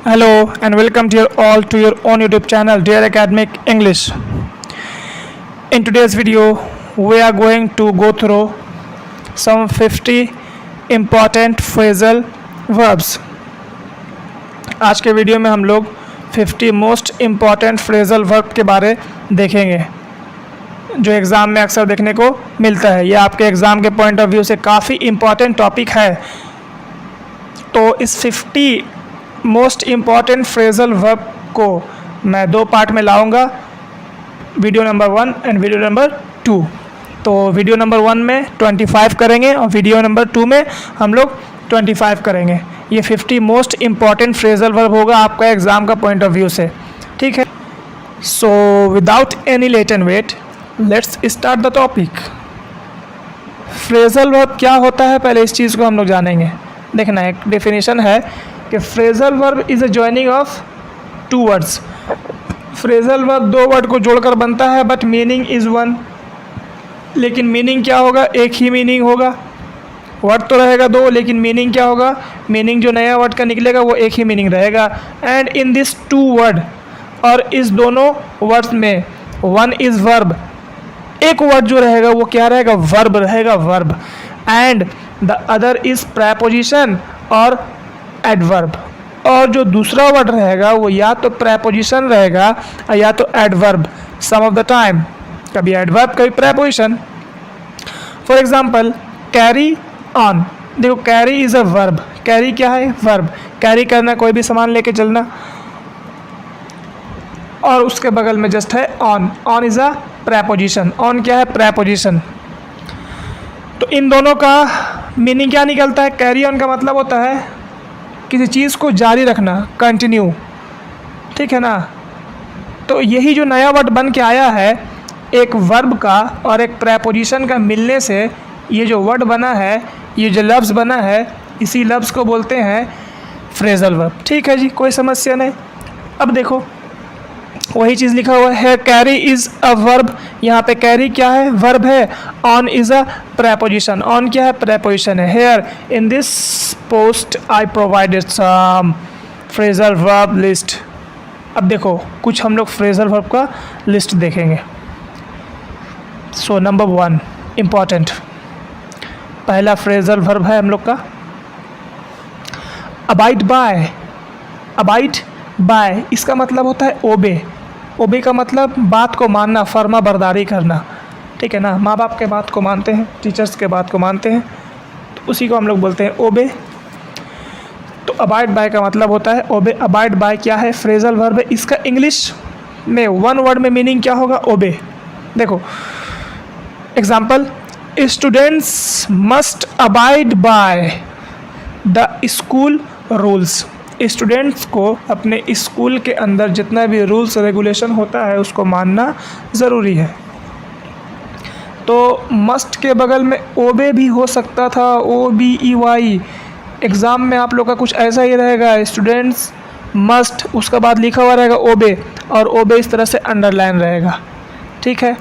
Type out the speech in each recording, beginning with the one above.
Hello and welcome to all to your own YouTube channel Dear Academic English. In today's video we are going to go through some 50 important phrasal verbs. आज के video में हम लोग 50 most important phrasal verb के बारे देखेंगे जो exam में अक्सर देखने को मिलता है। यह आपके एग्ज़ाम के पॉइंट ऑफ व्यू से काफ़ी इम्पॉर्टेंट टॉपिक है। तो इस 50 मोस्ट इम्पॉर्टेंट फ्रेजल वर्ब को मैं दो पार्ट में लाऊंगा, video number 1 and video number 2। तो वीडियो नंबर 1 में 25 करेंगे और वीडियो नंबर 2 में हम लोग 25 करेंगे। ये 50 मोस्ट इम्पॉर्टेंट फ्रेजल वर्ब होगा आपका एग्ज़ाम का पॉइंट ऑफ व्यू से, ठीक है। So without any late and wait let's start the topic. Phrasal verb क्या होता है, पहले इस चीज़ को हम लोग जानेंगे। देखना, एक डेफिनेशन है कि phrasal verb is a joining of two words. Phrasal verb दो वर्ड को जोड़कर बनता है बट मीनिंग इज़ वन। लेकिन मीनिंग क्या होगा, एक ही मीनिंग होगा। वर्ड तो रहेगा दो लेकिन मीनिंग क्या होगा, मीनिंग जो नया वर्ड का निकलेगा वो एक ही मीनिंग रहेगा। And in this two word, और इस दोनों वर्ड्स में वन इज़ वर्ब, एक वर्ड जो रहेगा वो क्या रहेगा, वर्ब रहेगा, verb. And the other is preposition और एडवर्ब, और जो दूसरा वर्ड रहेगा वो या तो प्रेपोजिशन रहेगा या तो adverb. Some of the time कभी एडवर्ब कभी preposition. For example carry on, देखो carry is a verb. Carry क्या है, वर्ब। कैरी करना, कोई भी सामान लेके चलना। और उसके बगल में जस्ट है on. On is a preposition. On क्या है, प्रेपोजिशन। तो इन दोनों का मीनिंग क्या निकलता है, कैरी ऑन का मतलब होता है किसी चीज़ को जारी रखना, कंटिन्यू, ठीक है ना। तो यही जो नया वर्ड बन के आया है, एक वर्ब का और एक प्रेपोजिशन का मिलने से ये जो वर्ड बना है, ये जो लफ्ज़ बना है, इसी लफ्ज़ को बोलते हैं फ्रेजल वर्ब। ठीक है जी, कोई समस्या नहीं। अब देखो वही चीज़ लिखा हुआ है, कैरी इज़ अ वर्ब। यहाँ पे कैरी क्या है, वर्ब है। On is a preposition. On क्या है, प्रेपोजिशन है। Here in this post I provided some phrasal verb list. अब देखो कुछ हम लोग फ्रेजल वर्ब का लिस्ट देखेंगे। सो नंबर 1 इम्पॉर्टेंट, पहला फ्रेजल वर्ब है हम लोग का अबाइड बाय। अबाइड बाय इसका मतलब होता है ओबे। ओबे का मतलब बात को मानना, फर्मा बरदारी करना, ठीक है ना। माँ बाप के बात को मानते हैं, टीचर्स के बात को मानते हैं, तो उसी को हम लोग बोलते हैं ओबे। तो अबाइड बाय का मतलब होता है ओबे। अबाइड बाय क्या है, फ्रेजल वर्ब है। इसका इंग्लिश में वन वर्ड में मीनिंग क्या होगा, ओबे। देखो example, students must abide by the school rules. Students को अपने स्कूल के अंदर जितना भी रूल्स रेगुलेशन होता है उसको मानना ज़रूरी है। तो मस्ट के बगल में ओबे भी हो सकता था, OBEY। एग्ज़ाम में आप लोग का कुछ ऐसा ही रहेगा, स्टूडेंट्स मस्ट, उसके बाद लिखा हुआ रहेगा ओबे, और ओबे इस तरह से अंडरलाइन रहेगा, ठीक है।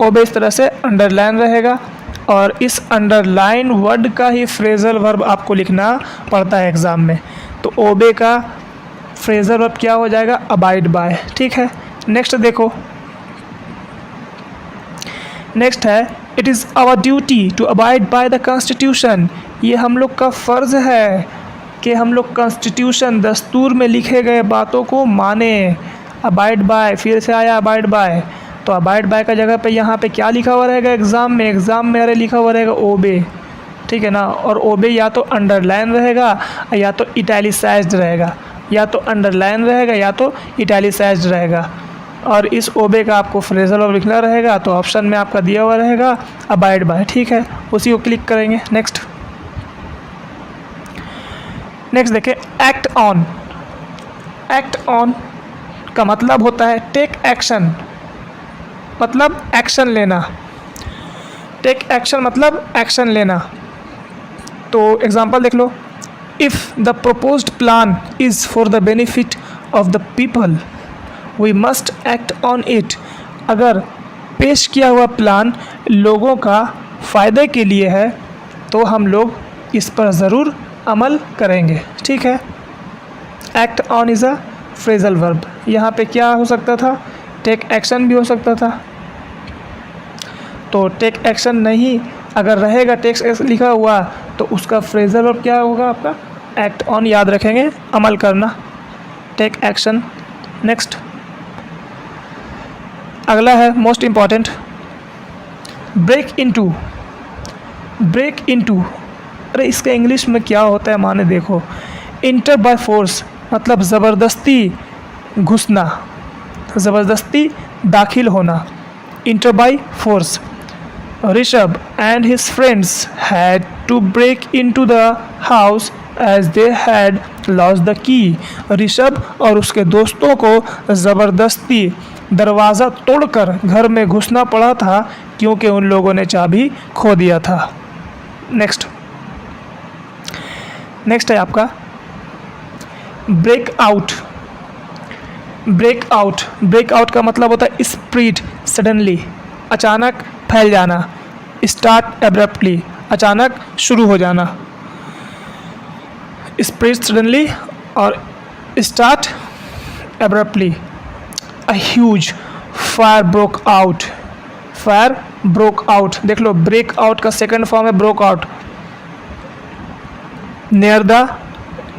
ओबे इस तरह से अंडरलाइन रहेगा, और इस अंडरलाइन वर्ड का ही फ्रेजल वर्ब आपको लिखना पड़ता है एग्ज़ाम में। तो ओबे का फ्रेजल वर्ब क्या हो जाएगा, अबाइड बाय, ठीक है। नेक्स्ट देखो, नेक्स्ट है it is our duty to abide by the constitution. ये हम लोग का फ़र्ज़ है कि हम लोग कॉन्स्टिट्यूशन, दस्तूर में लिखे गए बातों को माने। अबाइड बाय, फिर से आया अबाइड बाय। तो अबाइड बाय का जगह पे यहाँ पे क्या लिखा हुआ रहेगा एग्ज़ाम में, एग्ज़ाम में अरे लिखा हुआ रहेगा ओबे, ठीक है ना। और ओबे या तो अंडरलाइन रहेगा या तो इटैलिसाइज्ड रहेगा, या तो अंडरलाइन रहेगा या तो इटैलिसाइज्ड रहेगा। और इस ओबे का आपको फ्रेजल वर्ब लिखना रहेगा, तो ऑप्शन में आपका दिया हुआ रहेगा अबाइड बाय, ठीक है। उसी को क्लिक करेंगे। नेक्स्ट देखें, एक्ट ऑन। एक्ट ऑन का मतलब होता है टेक एक्शन, मतलब एक्शन लेना। टेक एक्शन मतलब एक्शन लेना। तो एग्जांपल देख लो, if the proposed plan is for the benefit of the people we must act on it. अगर पेश किया हुआ प्लान लोगों का फ़ायदे के लिए है तो हम लोग इस पर ज़रूर अमल करेंगे, ठीक है। Act on is a phrasal verb. यहाँ पे क्या हो सकता था, टेक एक्शन भी हो सकता था। तो टेक एक्शन नहीं, अगर रहेगा टेक एक्शन लिखा हुआ तो उसका फ्रेजल वर्ब क्या होगा आपका, एक्ट ऑन। याद रखेंगे, अमल करना, टेक एक्शन। नेक्स्ट अगला है most important, break into. Break into, अरे इसका इंग्लिश में क्या होता है माने देखो, इंटर बाय फोर्स मतलब ज़बरदस्ती घुसना, ज़बरदस्ती दाखिल होना, enter by force. Rishabh and his friends had to break into the house as they had lost the key. Rishabh और उसके दोस्तों को ज़बरदस्ती दरवाज़ा तोड़कर घर में घुसना पड़ा था क्योंकि उन लोगों ने चाबी खो दिया था। नेक्स्ट है आपका break out. Break out, break out का मतलब होता है स्प्रीड, सडनली, अचानक फैल जाना। स्टार्ट एब्रप्टली, अचानक शुरू हो जाना। Spread suddenly or start abruptly. A huge fire broke out. Fire broke out, देख लो ब्रेक आउट का सेकंड फॉर्म है broke out. Near the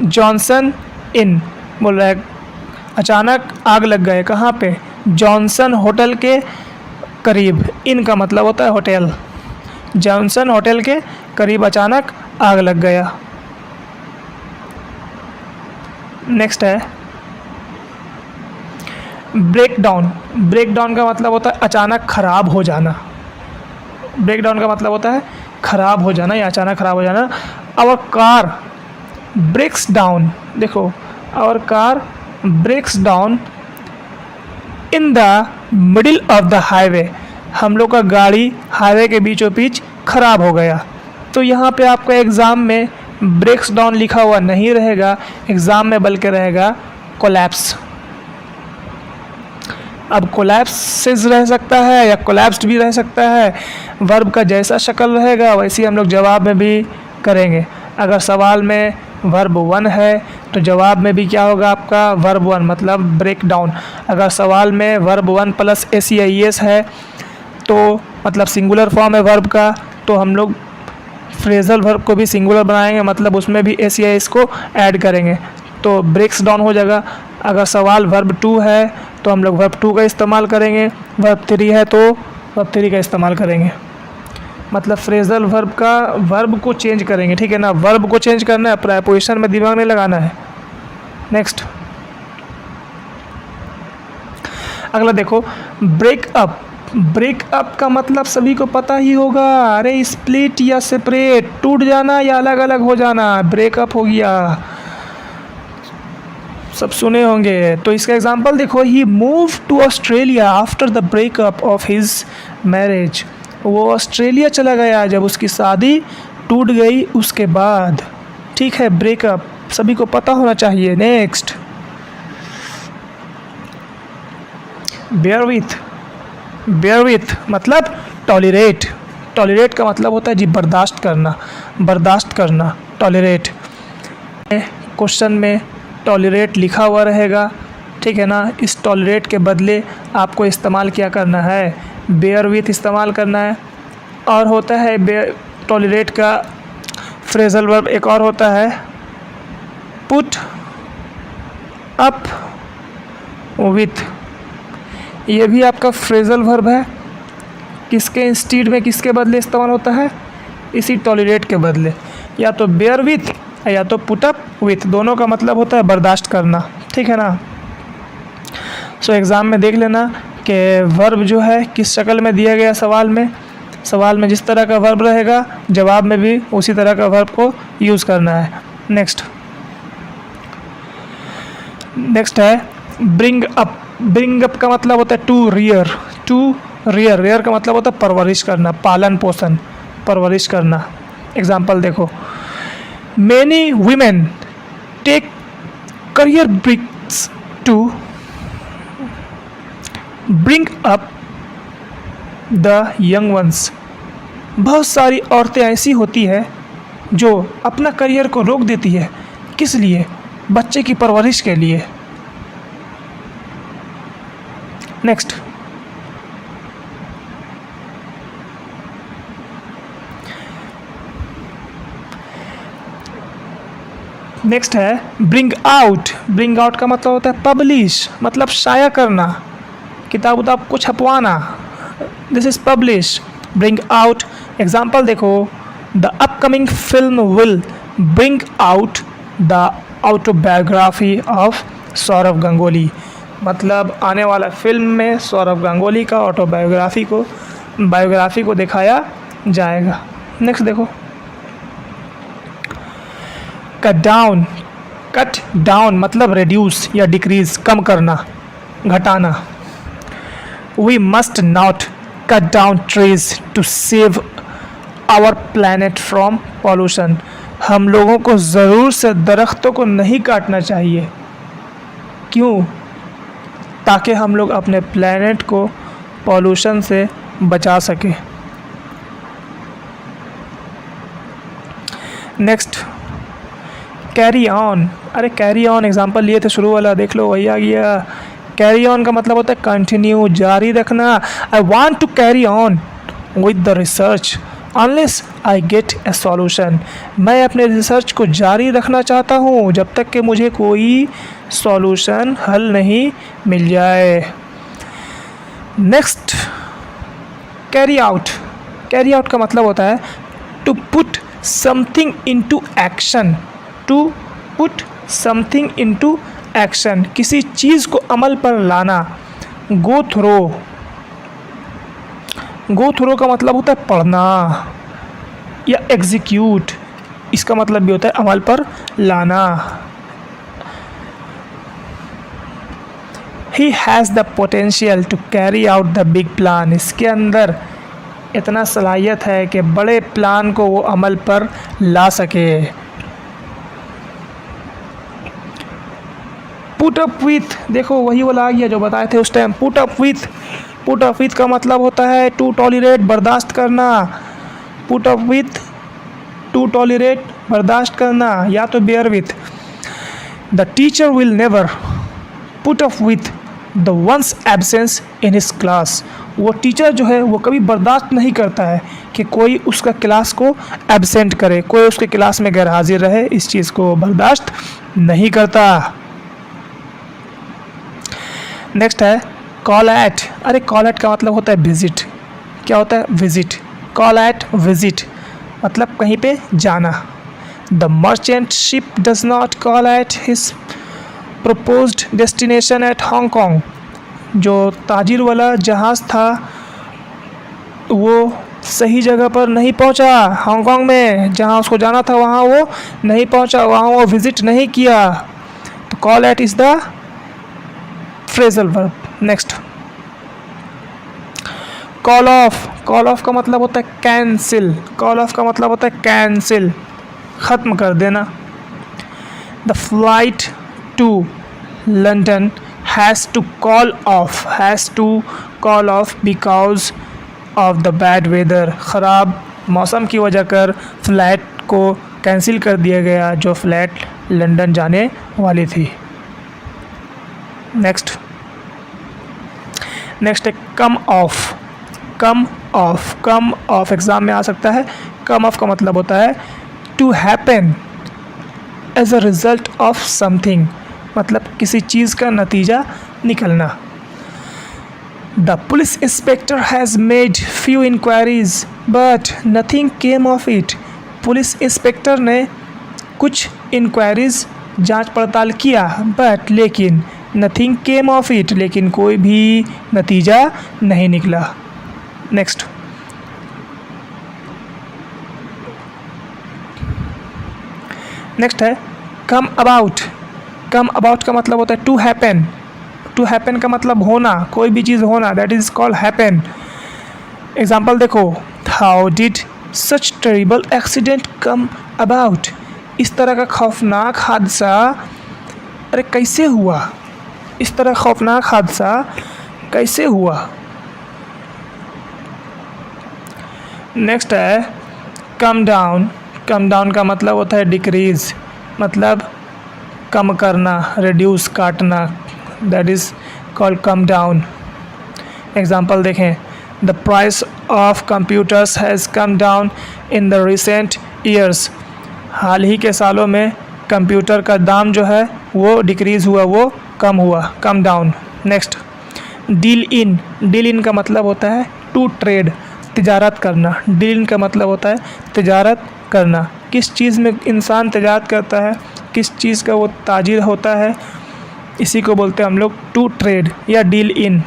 Johnson Inn, बोल रहा है अचानक आग लग गए, कहाँ पे, जॉनसन होटल के करीब। इन का मतलब होता है होटल, जॉनसन होटल के करीब अचानक आग लग गया। नेक्स्ट है ब्रेक डाउन। ब्रेक डाउन का मतलब होता है अचानक खराब हो जाना। ब्रेक डाउन का मतलब होता है खराब हो जाना या अचानक खराब हो जाना। आवर कार ब्रेक्स डाउन, देखो our car breaks down in the middle of the highway. हम लोग का गाड़ी हाईवे के बीचों बीच खराब हो गया। तो यहाँ पे आपका एग्ज़ाम में ब्रेक्स डाउन लिखा हुआ नहीं रहेगा एग्ज़ाम में, बल्कि रहेगा कोलैप्स। अब कोलैप्सिस रह सकता है या कोलैप्स्ड भी रह सकता है। वर्ब का जैसा शक्ल रहेगा वैसे ही हम लोग जवाब में भी करेंगे। अगर सवाल में वर्ब वन है तो जवाब में भी क्या होगा आपका, वर्ब वन मतलब ब्रेक डाउन। अगर सवाल में वर्ब वन प्लस एस है तो मतलब सिंगुलर फॉर्म है वर्ब का, तो हम लोग फ्रेजल वर्ब को भी सिंगुलर बनाएंगे, मतलब उसमें भी एस को ऐड करेंगे तो ब्रेक्स डाउन हो जाएगा। अगर सवाल वर्ब टू है तो हम लोग वर्ब टू का इस्तेमाल करेंगे, वर्ब थ्री है तो वर्ब थ्री का इस्तेमाल करेंगे। मतलब फ्रेजल वर्ब का वर्ब को चेंज करेंगे, ठीक है ना, वर्ब को चेंज करना है, प्रीपोजिशन में दिमाग नहीं लगाना है। नेक्स्ट अगला देखो ब्रेक अप। ब्रेक अप का मतलब सभी को पता ही होगा, अरे स्प्लिट या सेपरेट, टूट जाना या अलग अलग हो जाना, ब्रेकअप हो गया, सब सुने होंगे। तो इसका एग्जांपल देखो, he move to Australia after the breakup of his marriage. वो ऑस्ट्रेलिया चला गया जब उसकी शादी टूट गई उसके बाद, ठीक है, ब्रेकअप सभी को पता होना चाहिए। Next bear with. Bear with मतलब टॉलरेट। टॉलरेट का मतलब होता है जी बर्दाश्त करना, बर्दाश्त करना, टॉलरेट। क्वेश्चन में टॉलरेट लिखा हुआ रहेगा, ठीक है ना, इस टॉलरेट के बदले आपको इस्तेमाल क्या करना है, बेयर विथ इस्तेमाल करना है। और होता है बेयर टॉलरेट का फ्रेजल वर्ब एक और होता है पुट अप विथ। ये भी आपका फ्रेजल वर्ब है, किसके इंस्टीड में किसके बदले इस्तेमाल होता है, इसी टॉलरेट के बदले, या तो बेयर विथ या तो पुट अप विथ, दोनों का मतलब होता है बर्दाश्त करना, ठीक है ना। सो एग्ज़ाम में देख लेना कि वर्ब जो है किस शक्ल में दिया गया सवाल में। सवाल में जिस तरह का वर्ब रहेगा जवाब में भी उसी तरह का वर्ब को यूज़ करना है। नेक्स्ट है ब्रिंग अप। ब्रिंग अप का मतलब होता है to rear. To rear, rear का मतलब होता है परवरिश करना, पालन पोषण, परवरिश करना। एग्जाम्पल देखो, many women take career breaks to bring up the young ones. बहुत सारी औरतें ऐसी होती है जो अपना करियर को रोक देती है, किस लिए, बच्चे की परवरिश के लिए। नेक्स्ट नेक्स्ट है ब्रिंग आउट। ब्रिंग आउट का मतलब होता है पब्लिश, मतलब शाया करना, किताब उताब को छपवाना। This is publish, bring out. Example देखो, the upcoming film will bring out the autobiography of Sourav Ganguly, मतलब आने वाला फिल्म में सौरव गंगोली का बायोग्राफी को दिखाया जाएगा। नेक्स्ट देखो, कट डाउन मतलब रिड्यूस या डिक्रीज, कम करना, घटाना। We must not cut down trees to save our planet from pollution, हम लोगों को ज़रूर से दरख्तों को नहीं काटना चाहिए। क्यों? ताकि हम लोग अपने प्लैनेट को पॉल्यूशन से बचा सकें। Next carry on. अरे कैरी ऑन एग्जाम्पल लिए थे शुरू वाला, देख लो वही आ गया। कैरी ऑन का मतलब होता है कंटिन्यू, जारी रखना। I want to carry on with the research unless I get a solution, मैं अपने रिसर्च को जारी रखना चाहता हूँ जब तक कि मुझे कोई सॉल्यूशन हल नहीं मिल जाए। Next carry out. Carry out का मतलब होता है to put something into action, to put something into action, किसी चीज़ को अमल पर लाना। गो थ्रो का मतलब होता है पढ़ना, या एग्जीक्यूट, इसका मतलब भी होता है अमल पर लाना। He has the potential to carry out the big plan, इसके अंदर इतना सलाहियत है कि बड़े प्लान को वो अमल पर ला सके। पुट अप विथ, देखो वही वाला आ गया जो बताए थे उस टाइम। पुट अप विथ का मतलब होता है टू टॉलरेट, बर्दाश्त करना। Put up with, to tolerate, बर्दाश्त करना, या तो bear with. The teacher will never put up with the ones absence in his class, वो टीचर जो है वो कभी बर्दाश्त नहीं करता है कि कोई उसका क्लास को एब्सेंट करे, कोई उसके क्लास में गैर हाजिर रहे, इस चीज़ को बर्दाश्त नहीं करता। नेक्स्ट है कॉल एट। अरे कॉल एट का मतलब होता है विजिट। क्या होता है? विजिट। कॉल एट विजिट मतलब कहीं पे जाना। The merchant ship does not call at his proposed destination at Hong Kong, जो ताजिर वाला जहाज़ था वो सही जगह पर नहीं पहुंचा। हांगकांग में जहां उसको जाना था वहां वो नहीं पहुंचा, वहां वो विज़िट नहीं किया। तो call at is the phrasal verb. Next call of. Call of का मतलब होता है कैंसिल। कॉल ऑफ का मतलब होता है कैंसिल, ख़त्म कर देना। The flight to London has to call off because of the bad weather, ख़राब मौसम की वजह कर फ़्लाइट को कैंसिल कर दिया गया जो फ़्लाइट लंदन जाने वाली थी। नेक्स्ट है कम ऑफ एग्ज़ाम में आ सकता है। कम ऑफ का मतलब होता है to happen as a result of something, मतलब किसी चीज़ का नतीजा निकलना। The police inspector has made few inquiries but nothing came of it, police inspector ने कुछ इंक्वायरीज जांच पड़ताल किया बट लेकिन नथिंग केम ऑफ इट, लेकिन कोई भी नतीजा नहीं निकला। नेक्स्ट है कम अबाउट। कम अबाउट का मतलब होता है टू हैपन। टू हैपन का मतलब होना, कोई भी चीज़ होना, that is called happen. Example देखो, how did such terrible accident come about, इस तरह का खौफनाक हादसा अरे कैसे हुआ, इस तरह खौफनाक हादसा कैसे हुआ। नेक्स्ट है कम डाउन। कम डाउन का मतलब होता है डिक्रीज़, मतलब कम करना, रिड्यूस काटना, that is called come down. Example देखें, the price of computers has come down in the recent years. हाल ही के सालों में कंप्यूटर का दाम जो है वो डिक्रीज़ हुआ, वो कम हुआ, come down. Next, deal in का मतलब होता है टू ट्रेड, तिजारत करना। डील इन का मतलब होता है तिजारत करना। किस चीज़ में इंसान तिजारत करता है, किस चीज़ का वो ताजिर होता है, इसी को बोलते हैं हम लोग टू ट्रेड या deal in.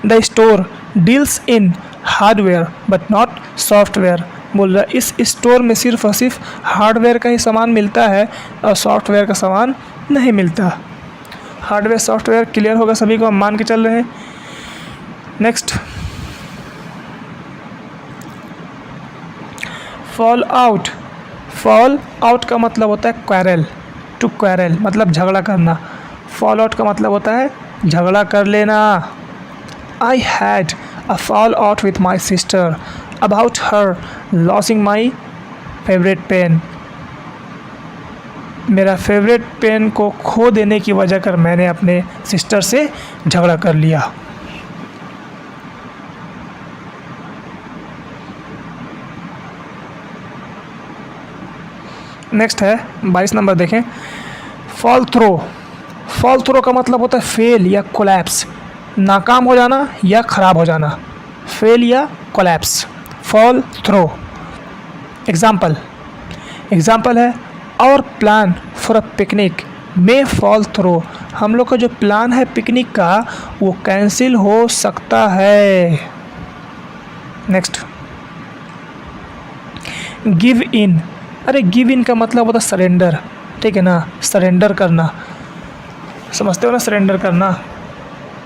The store deals in hardware but not software. बोल रहा है इस स्टोर में सिर्फ और सिर्फ हार्डवेयर का ही सामान मिलता है और सॉफ्टवेयर का सामान नहीं मिलता। हार्डवेयर सॉफ्टवेयर क्लियर होगा सभी को, हम मान के चल रहे हैं। नेक्स्ट, फॉल आउट का मतलब होता है क्वेरल, टू क्वेरल मतलब झगड़ा करना। फॉल आउट का मतलब होता है झगड़ा कर लेना। I had a fall out with my sister about her losing my favourite pen. मेरा फेवरेट पेन को खो देने की वजह कर मैंने अपने सिस्टर से झगड़ा कर लिया। नेक्स्ट है 22 नंबर देखें, फॉल थ्रो का मतलब होता है फेल या कोलैप्स, नाकाम हो जाना या ख़राब हो जाना। फेल या कोलैप्स, फॉल थ्रो। एग्जाम्पल है और प्लान फॉर अ पिकनिक में फॉल थ्रो। हम लोग का जो प्लान है पिकनिक का वो कैंसिल हो सकता है। Next, give in. अरे गिव इन का मतलब होता है सरेंडर, ठीक है ना, सरेंडर करना। समझते हो ना, सरेंडर करना।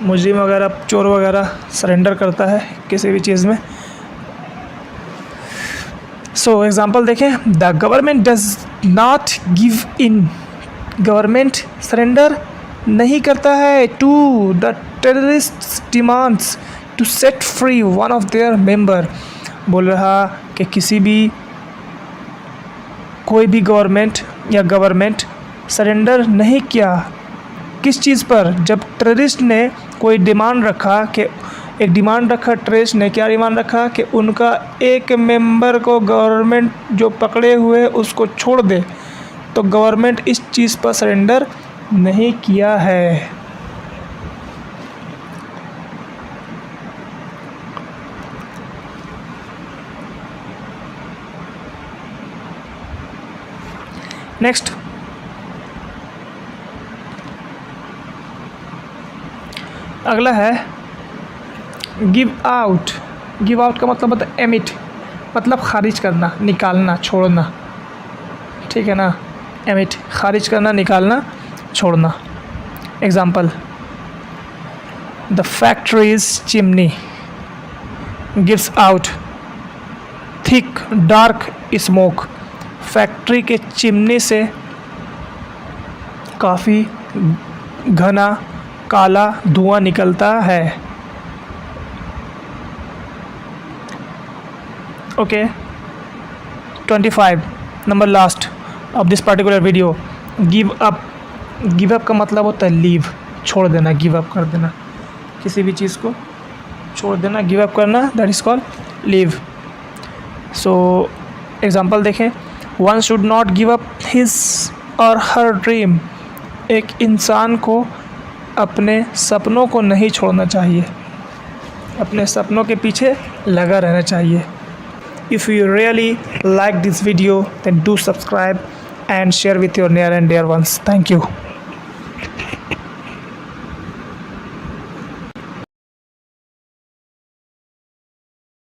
मुजरिम वगैरह, चोर वगैरह सरेंडर करता है किसी भी चीज़ में। सो एग्जाम्पल देखें, the government does not give in. Government surrender नहीं करता है to the terrorist demands to set free one of their member. बोल रहा कि कोई भी गवर्नमेंट सरेंडर नहीं किया। किस चीज़ पर? जब टेररिस्ट ने कोई डिमांड रखा कि टेररिस्ट ने क्या डिमांड रखा कि उनका एक मेंबर को गवर्नमेंट जो पकड़े हुए उसको छोड़ दे, तो गवर्नमेंट इस चीज़ पर सरेंडर नहीं किया है। नेक्स्ट, अगला है गिव आउट का मतलब होता है एमिट, मतलब खारिज करना, निकालना, छोड़ना, ठीक है ना। एमिट खारिज करना, निकालना, छोड़ना। Example, the factories chimney gives out thick dark smoke. Factory के चिमनी से काफ़ी घना काला धुआं निकलता है। Okay, 25 number last of this particular video, give up का मतलब होता है लीव, छोड़ देना, गिव अप कर देना, किसी भी चीज़ को छोड़ देना, गिव अप करना, that is called leave. So example देखें, one should not give up his or her dream. एक इंसान को अपने सपनों को नहीं छोड़ना चाहिए, अपने सपनों के पीछे लगा रहना चाहिए। If you really like this video, then do subscribe and share with your near and dear ones. Thank you.